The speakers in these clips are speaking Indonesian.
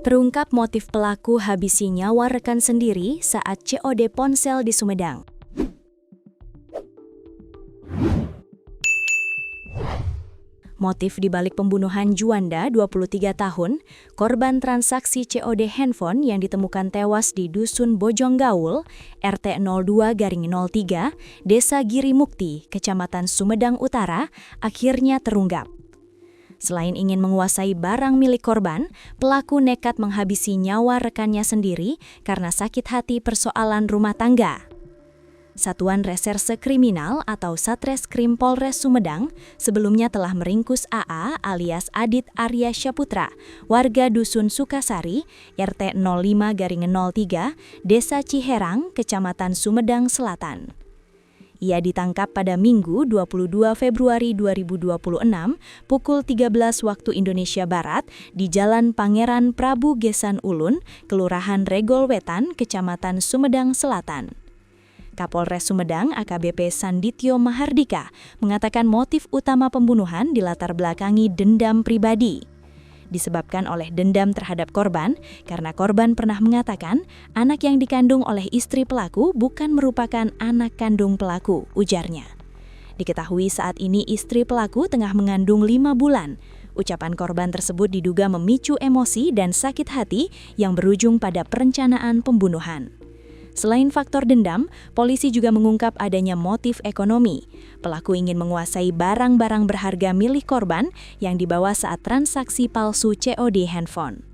Terungkap motif pelaku habisi nyawa rekan sendiri saat COD ponsel di Sumedang. Motif dibalik pembunuhan Juanda, 23 tahun, korban transaksi COD handphone yang ditemukan tewas di Dusun Bojonggaul, RT 02-03, Desa Girimukti, Kecamatan Sumedang Utara, akhirnya terungkap. Selain ingin menguasai barang milik korban, pelaku nekat menghabisi nyawa rekannya sendiri karena sakit hati persoalan rumah tangga. Satuan Reserse Kriminal atau Satreskrim Polres Sumedang sebelumnya telah meringkus AA alias Adit Arya Syaputra, warga Dusun Sukasari, RT 05-03, Desa Ciherang, Kecamatan Sumedang Selatan. Ia ditangkap pada Minggu 22 Februari 2026 pukul 13 waktu Indonesia Barat di Jalan Pangeran Prabu Gesan Ulun, Kelurahan Regol Wetan, Kecamatan Sumedang Selatan. Kapolres Sumedang AKBP Sandityo Mahardika mengatakan motif utama pembunuhan dilatar belakangi dendam pribadi. Disebabkan oleh dendam terhadap korban, karena korban pernah mengatakan anak yang dikandung oleh istri pelaku bukan merupakan anak kandung pelaku, ujarnya. Diketahui saat ini istri pelaku tengah mengandung 5 bulan. Ucapan korban tersebut diduga memicu emosi dan sakit hati yang berujung pada perencanaan pembunuhan. Selain faktor dendam, polisi juga mengungkap adanya motif ekonomi. Pelaku ingin menguasai barang-barang berharga milik korban yang dibawa saat transaksi palsu COD handphone.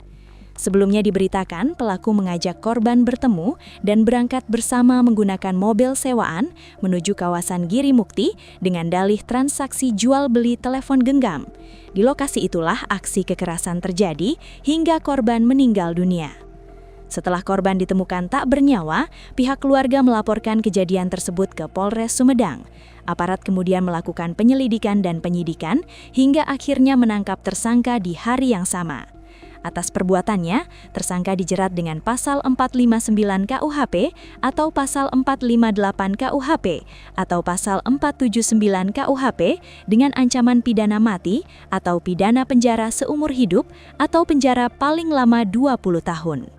Sebelumnya diberitakan pelaku mengajak korban bertemu dan berangkat bersama menggunakan mobil sewaan menuju kawasan Girimukti dengan dalih transaksi jual-beli telepon genggam. Di lokasi itulah aksi kekerasan terjadi hingga korban meninggal dunia. Setelah korban ditemukan tak bernyawa, pihak keluarga melaporkan kejadian tersebut ke Polres Sumedang. Aparat kemudian melakukan penyelidikan dan penyidikan hingga akhirnya menangkap tersangka di hari yang sama. Atas perbuatannya, tersangka dijerat dengan pasal 459 KUHP atau pasal 458 KUHP atau pasal 479 KUHP dengan ancaman pidana mati atau pidana penjara seumur hidup atau penjara paling lama 20 tahun.